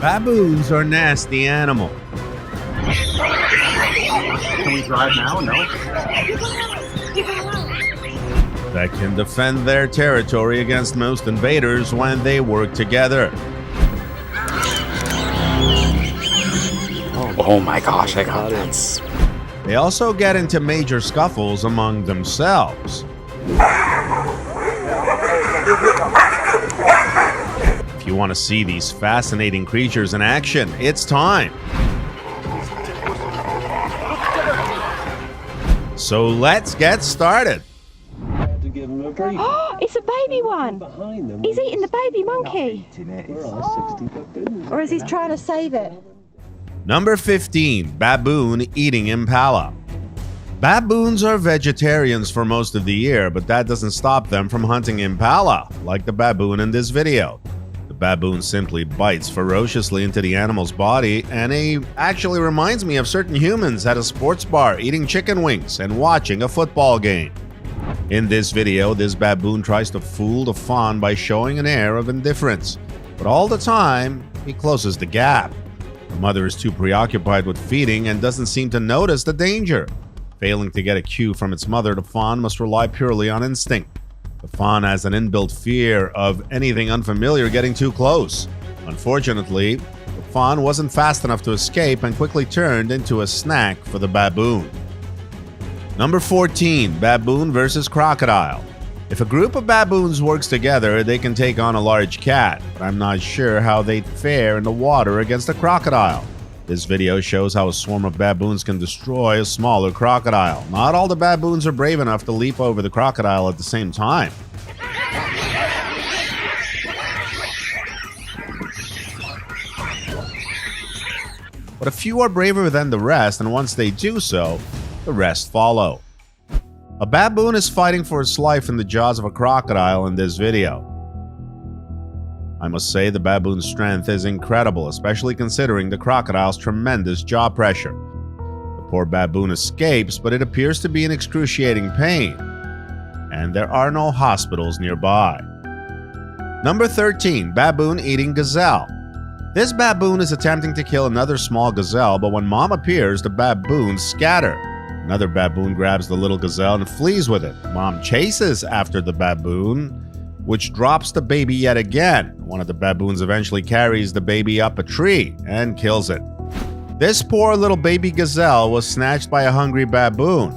Baboons are nasty animals. Can we drive now? No. That can defend their territory against most invaders when they work together. Oh my gosh, I got that. They also get into major scuffles among themselves. If you want to see these fascinating creatures in action, it's time. So let's get started. Oh, it's a baby one. He's eating the baby monkey. Or is he trying to save it? Number 15, baboon eating impala. Baboons are vegetarians for most of the year, but that doesn't stop them from hunting impala, like the baboon in this video. The baboon simply bites ferociously into the animal's body, and he actually reminds me of certain humans at a sports bar eating chicken wings and watching a football game. In this video, this baboon tries to fool the fawn by showing an air of indifference, but all the time, he closes the gap. The mother is too preoccupied with feeding and doesn't seem to notice the danger. Failing to get a cue from its mother, the fawn must rely purely on instinct. The fawn has an inbuilt fear of anything unfamiliar getting too close. Unfortunately, the fawn wasn't fast enough to escape and quickly turned into a snack for the baboon. Number 14, baboon versus crocodile. If a group of baboons works together, they can take on a large cat, but I'm not sure how they'd fare in the water against a crocodile. This video shows how a swarm of baboons can destroy a smaller crocodile. Not all the baboons are brave enough to leap over the crocodile at the same time. But a few are braver than the rest, and once they do so, the rest follow. A baboon is fighting for its life in the jaws of a crocodile in this video. I must say the baboon's strength is incredible, especially considering the crocodile's tremendous jaw pressure. The poor baboon escapes, but it appears to be in excruciating pain, and there are no hospitals nearby. Number 13, baboon eating gazelle. This baboon is attempting to kill another small gazelle, but when mom appears, the baboons scatter. Another baboon grabs the little gazelle and flees with it. Mom chases after the baboon, which drops the baby yet again. One of the baboons eventually carries the baby up a tree and kills it. This poor little baby gazelle was snatched by a hungry baboon,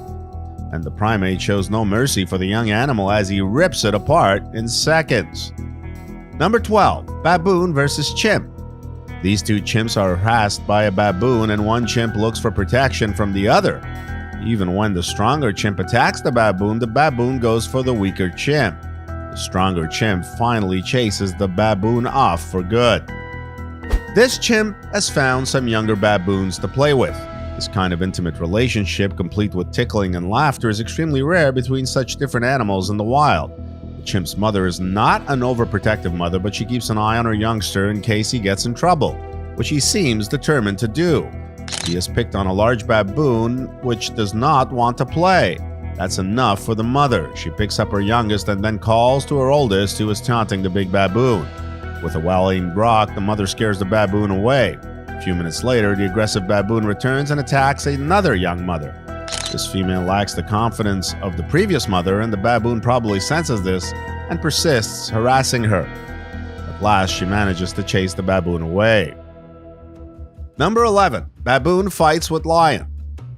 and the primate shows no mercy for the young animal as he rips it apart in seconds. Number 12, baboon versus chimp. These two chimps are harassed by a baboon, and one chimp looks for protection from the other. Even when the stronger chimp attacks the baboon goes for the weaker chimp. The stronger chimp finally chases the baboon off for good. This chimp has found some younger baboons to play with. This kind of intimate relationship, complete with tickling and laughter, is extremely rare between such different animals in the wild. The chimp's mother is not an overprotective mother, but she keeps an eye on her youngster in case he gets in trouble, which he seems determined to do. He has picked on a large baboon which does not want to play. That's enough for the mother. She picks up her youngest and then calls to her oldest, who is taunting the big baboon. With a well-aimed rock, the mother scares the baboon away. A few minutes later, the aggressive baboon returns and attacks another young mother. This female lacks the confidence of the previous mother, and the baboon probably senses this and persists harassing her. At last, she manages to chase the baboon away. Number 11, baboon fights with lion.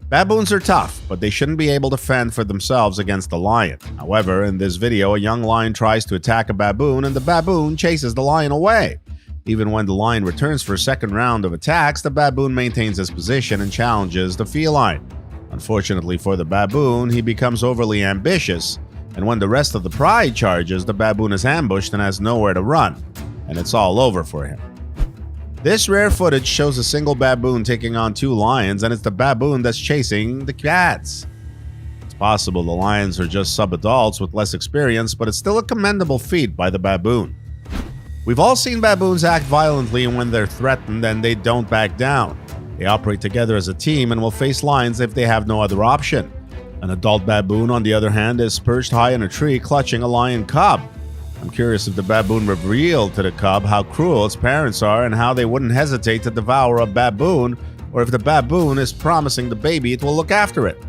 Baboons are tough, but they shouldn't be able to fend for themselves against the lion. However, in this video, a young lion tries to attack a baboon, and the baboon chases the lion away. Even when the lion returns for a second round of attacks, the baboon maintains his position and challenges the feline. Unfortunately for the baboon, he becomes overly ambitious, and when the rest of the pride charges, the baboon is ambushed and has nowhere to run, and it's all over for him. This rare footage shows a single baboon taking on two lions, and it's the baboon that's chasing the cats. It's possible the lions are just sub-adults with less experience, but it's still a commendable feat by the baboon. We've all seen baboons act violently when they're threatened, and they don't back down. They operate together as a team and will face lions if they have no other option. An adult baboon, on the other hand, is perched high in a tree clutching a lion cub. I'm curious if the baboon revealed to the cub how cruel its parents are and how they wouldn't hesitate to devour a baboon, or if the baboon is promising the baby it will look after it.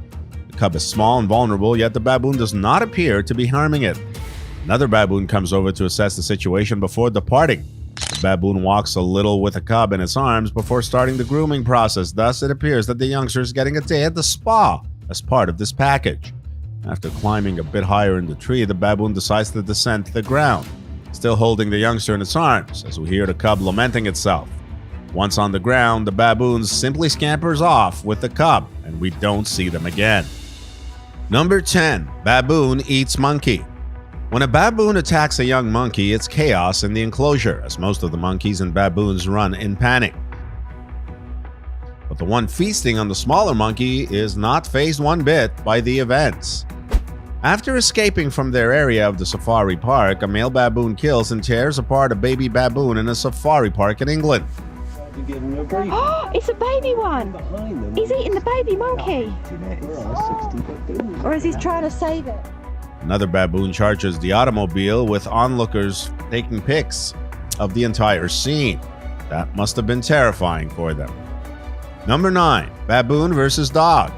The cub is small and vulnerable, yet the baboon does not appear to be harming it. Another baboon comes over to assess the situation before departing. The baboon walks a little with the cub in its arms before starting the grooming process. Thus, it appears that the youngster is getting a day at the spa as part of this package. After climbing a bit higher in the tree, the baboon decides to descend to the ground, still holding the youngster in its arms, as we hear the cub lamenting itself. Once on the ground, the baboon simply scampers off with the cub, and we don't see them again. Number 10. Baboon eats monkey. When a baboon attacks a young monkey, it's chaos in the enclosure, as most of the monkeys and baboons run in panic. But the one feasting on the smaller monkey is not fazed one bit by the events. After escaping from their area of the safari park, a male baboon kills and tears apart a baby baboon in a safari park in England. Oh, it's a baby one. He's eating the baby monkey. Or is he trying to save it? Another baboon charges the automobile, with onlookers taking pics of the entire scene. That must have been terrifying for them. Number 9. Baboon versus dog.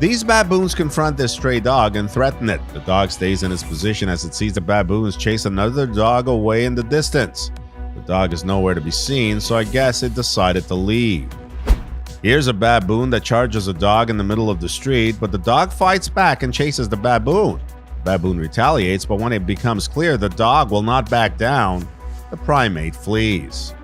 These baboons confront this stray dog and threaten it. The dog stays in its position as it sees the baboons chase another dog away in the distance. The dog is nowhere to be seen, so I guess it decided to leave. Here's a baboon that charges a dog in the middle of the street, but the dog fights back and chases the baboon. The baboon retaliates, but when it becomes clear the dog will not back down, the primate flees.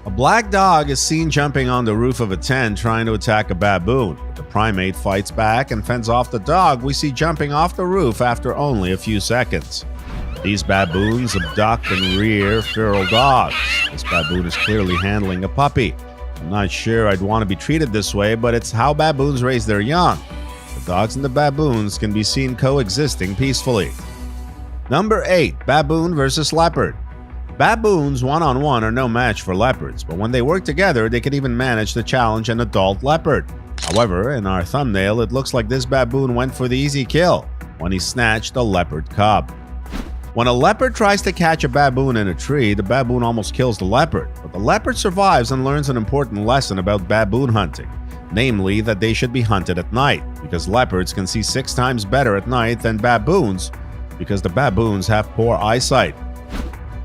A black dog is seen jumping on the roof of a tent trying to attack a baboon. The primate fights back and fends off the dog we see jumping off the roof after only a few seconds. These baboons abduct and rear feral dogs. This baboon is clearly handling a puppy. I'm not sure I'd want to be treated this way, but it's how baboons raise their young. The dogs and the baboons can be seen coexisting peacefully. Number 8. Baboon versus leopard. Baboons one-on-one are no match for leopards, but when they work together, they can even manage to challenge an adult leopard. However, in our thumbnail, it looks like this baboon went for the easy kill when he snatched a leopard cub. When a leopard tries to catch a baboon in a tree, the baboon almost kills the leopard, but the leopard survives and learns an important lesson about baboon hunting, namely that they should be hunted at night, because leopards can see 6 times better at night than baboons, because the baboons have poor eyesight.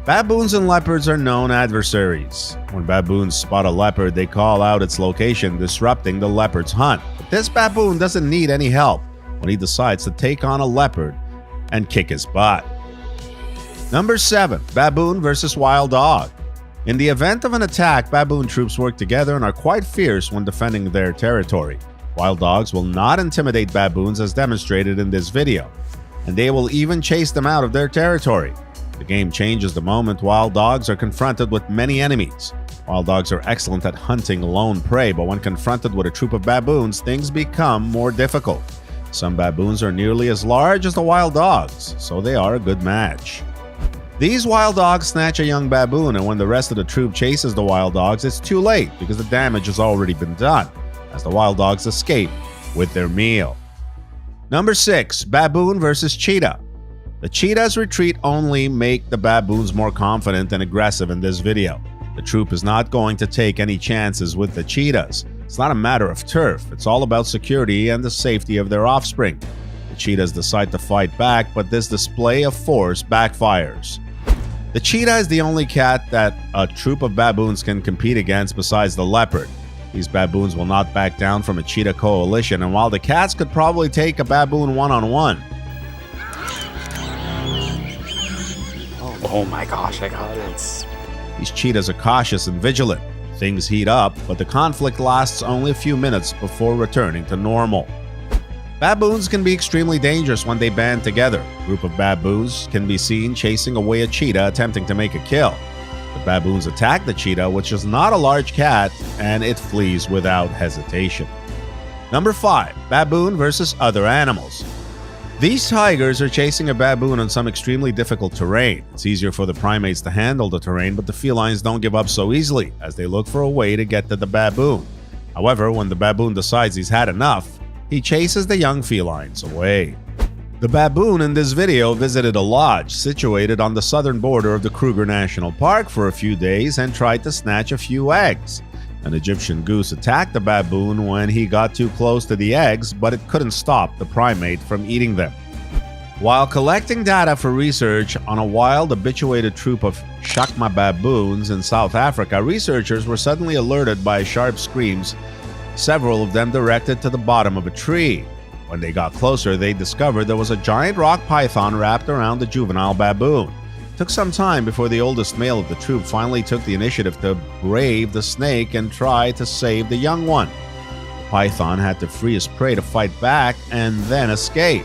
Baboons and leopards are known adversaries. When baboons spot a leopard, they call out its location, disrupting the leopard's hunt. But this baboon doesn't need any help when he decides to take on a leopard and kick his butt. Number 7. Baboon versus wild dog. In the event of an attack, baboon troops work together and are quite fierce when defending their territory. Wild dogs will not intimidate baboons as demonstrated in this video, and they will even chase them out of their territory. The game changes the moment wild dogs are confronted with many enemies. Wild dogs are excellent at hunting lone prey, but when confronted with a troop of baboons, things become more difficult. Some baboons are nearly as large as the wild dogs, so they are a good match. These wild dogs snatch a young baboon, and when the rest of the troop chases the wild dogs, it's too late because the damage has already been done, as the wild dogs escape with their meal. Number 6. Baboon versus cheetah. The cheetah's retreat only make the baboons more confident and aggressive in this video. The troop is not going to take any chances with the cheetahs. It's not a matter of turf, it's all about security and the safety of their offspring. The cheetahs decide to fight back, but this display of force backfires. The cheetah is the only cat that a troop of baboons can compete against besides the leopard. These baboons will not back down from a cheetah coalition, and while the cats could probably take a baboon one-on-one, Oh my gosh, I got it. these cheetahs are cautious and vigilant. Things heat up, but the conflict lasts only a few minutes before returning to normal. Baboons can be extremely dangerous when they band together. A group of baboons can be seen chasing away a cheetah attempting to make a kill. The baboons attack the cheetah, which is not a large cat, and it flees without hesitation. Number 5. Baboon versus other animals. These tigers are chasing a baboon on some extremely difficult terrain. It's easier for the primates to handle the terrain, but the felines don't give up so easily, as they look for a way to get to the baboon. However, when the baboon decides he's had enough, he chases the young felines away. The baboon in this video visited a lodge situated on the southern border of the Kruger National Park for a few days and tried to snatch a few eggs. An Egyptian goose attacked the baboon when he got too close to the eggs, but it couldn't stop the primate from eating them. While collecting data for research on a wild habituated troop of Shakma baboons in South Africa, researchers were suddenly alerted by sharp screams, several of them directed to the bottom of a tree. When they got closer, they discovered there was a giant rock python wrapped around the juvenile baboon. It took some time before the oldest male of the troop finally took the initiative to brave the snake and try to save the young one. The python had to free his prey to fight back and then escape.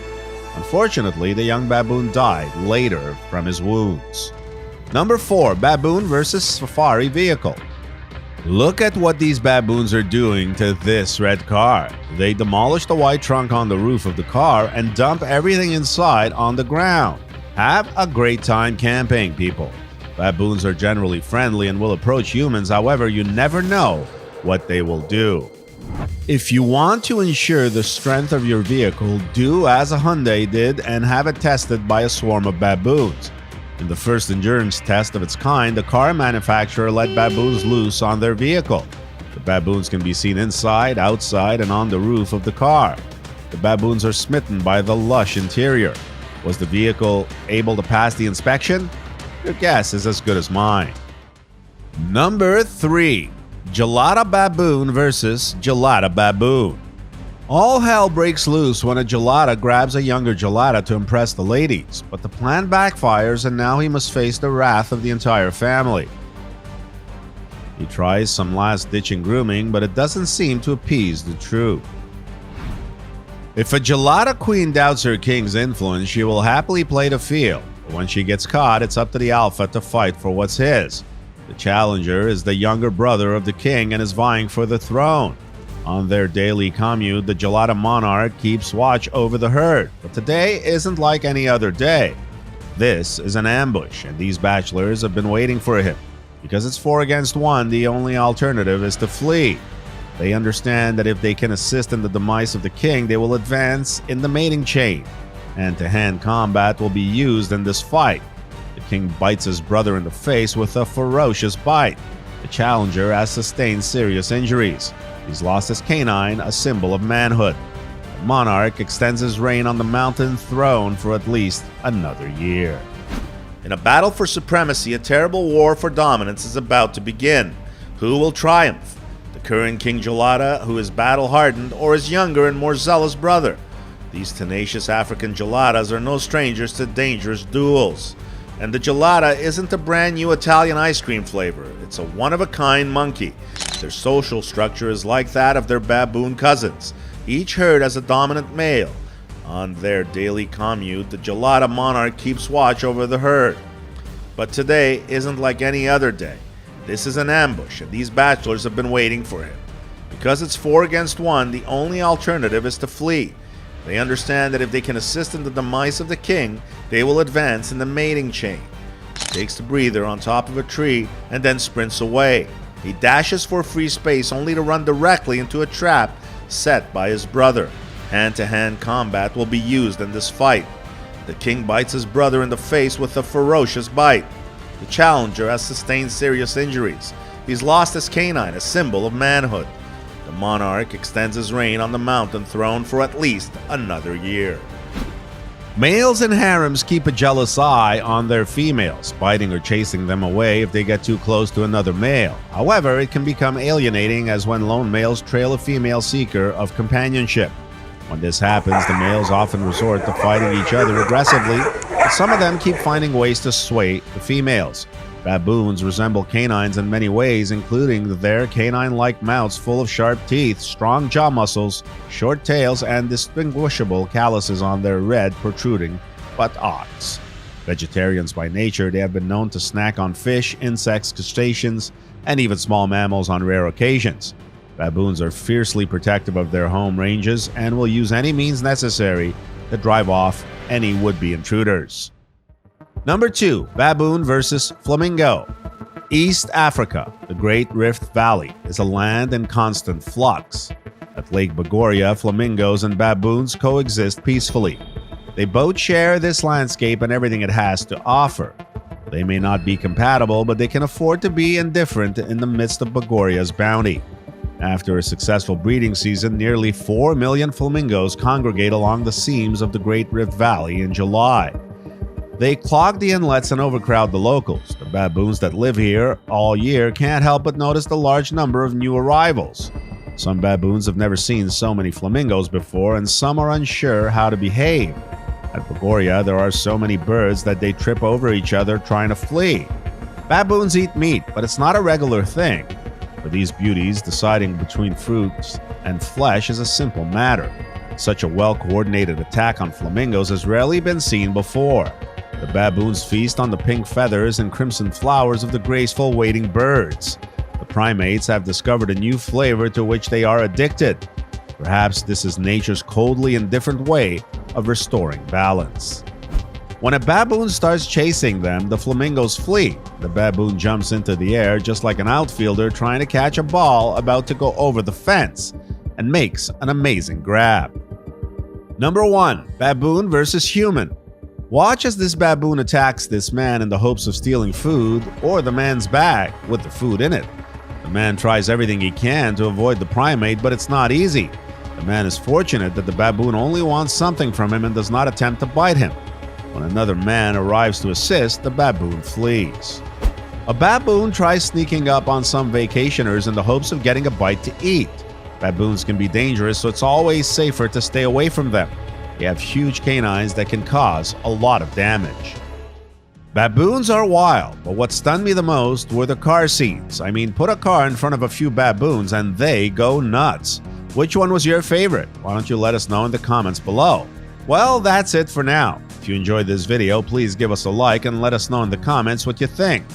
Unfortunately, the young baboon died later from his wounds. Number 4. Baboon versus Safari Vehicle. Look at what these baboons are doing to this red car. They demolish the white trunk on the roof of the car and dump everything inside on the ground. Have a great time camping, people. Baboons are generally friendly and will approach humans, however, you never know what they will do. If you want to ensure the strength of your vehicle, do as a Hyundai did and have it tested by a swarm of baboons. In the first endurance test of its kind, the car manufacturer let baboons loose on their vehicle. The baboons can be seen inside, outside, and on the roof of the car. The baboons are smitten by the lush interior. Was the vehicle able to pass the inspection? Your guess is as good as mine. Number 3. Gelada Baboon versus Gelada Baboon. All hell breaks loose when a gelada grabs a younger gelada to impress the ladies, but the plan backfires and now he must face the wrath of the entire family. He tries some last-ditching grooming, but it doesn't seem to appease the troop. If a gelada queen doubts her king's influence, she will happily play the field, but when she gets caught, it's up to the alpha to fight for what's his. The challenger is the younger brother of the king and is vying for the throne. On their daily commute, the gelada monarch keeps watch over the herd, but today isn't like any other day. This is an ambush, and these bachelors have been waiting for him. Because it's 4 against 1, the only alternative is to flee. They understand that if they can assist in the demise of the king, they will advance in the mating chain. Hand-to-hand combat will be used in this fight. The king bites his brother in the face with a ferocious bite. The challenger has sustained serious injuries. He's lost his canine, a symbol of manhood. The monarch extends his reign on the mountain throne for at least another year. In a battle for supremacy, a terrible war for dominance is about to begin. Who will triumph? The current King Gelada, who is battle-hardened, or his younger and more zealous brother? These tenacious African geladas are no strangers to dangerous duels. And the gelada isn't a brand new Italian ice cream flavor. It's a one-of-a-kind monkey. Their social structure is like that of their baboon cousins. Each herd has a dominant male. On their daily commute, the gelada monarch keeps watch over the herd. But today isn't like any other day. This is an ambush, and these bachelors have been waiting for him. Because it's 4 against 1, the only alternative is to flee. They understand that if they can assist in the demise of the king, they will advance in the mating chain. He takes the breather on top of a tree and then sprints away. He dashes for free space only to run directly into a trap set by his brother. Hand-to-hand combat will be used in this fight. The king bites his brother in the face with a ferocious bite. The challenger has sustained serious injuries. He's lost his canine, a symbol of manhood. The monarch extends his reign on the mountain throne for at least another year. Males in harems keep a jealous eye on their females, biting or chasing them away if they get too close to another male. However, it can become alienating as when lone males trail a female seeker of companionship. When this happens, the males often resort to fighting each other aggressively, but some of them keep finding ways to sway the females. Baboons resemble canines in many ways, including their canine-like mouths full of sharp teeth, strong jaw muscles, short tails, and distinguishable calluses on their red, protruding buttocks. Vegetarians by nature, they have been known to snack on fish, insects, crustaceans, and even small mammals on rare occasions. Baboons are fiercely protective of their home ranges and will use any means necessary to drive off any would-be intruders. Number 2. Baboon versus Flamingo. East Africa, the Great Rift Valley, is a land in constant flux. At Lake Bogoria, flamingos and baboons coexist peacefully. They both share this landscape and everything it has to offer. They may not be compatible, but they can afford to be indifferent in the midst of Bogoria's bounty. After a successful breeding season, nearly 4 million flamingos congregate along the seams of the Great Rift Valley in July. They clog the inlets and overcrowd the locals. The baboons that live here all year can't help but notice the large number of new arrivals. Some baboons have never seen so many flamingos before, and some are unsure how to behave. At Bogoria, there are so many birds that they trip over each other trying to flee. Baboons eat meat, but it's not a regular thing. For these beauties, deciding between fruits and flesh is a simple matter. Such a well-coordinated attack on flamingos has rarely been seen before. The baboons feast on the pink feathers and crimson flowers of the graceful wading birds. The primates have discovered a new flavor to which they are addicted. Perhaps this is nature's coldly indifferent way of restoring balance. When a baboon starts chasing them, the flamingos flee. The baboon jumps into the air just like an outfielder trying to catch a ball about to go over the fence, and makes an amazing grab. Number 1. Baboon versus human. Watch as this baboon attacks this man in the hopes of stealing food or the man's bag with the food in it. The man tries everything he can to avoid the primate, but it's not easy. The man is fortunate that the baboon only wants something from him and does not attempt to bite him. When another man arrives to assist, the baboon flees. A baboon tries sneaking up on some vacationers in the hopes of getting a bite to eat. Baboons can be dangerous, so it's always safer to stay away from them. They have huge canines that can cause a lot of damage. Baboons are wild, but what stunned me the most were the car scenes. I mean, put a car in front of a few baboons and they go nuts. Which one was your favorite? Why don't you let us know in the comments below? Well, that's it for now. If you enjoyed this video, please give us a like and let us know in the comments what you think.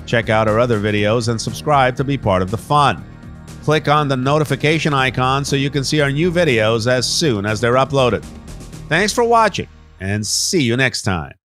Check out our other videos and subscribe to be part of the fun. Click on the notification icon so you can see our new videos as soon as they're uploaded. Thanks for watching, and see you next time.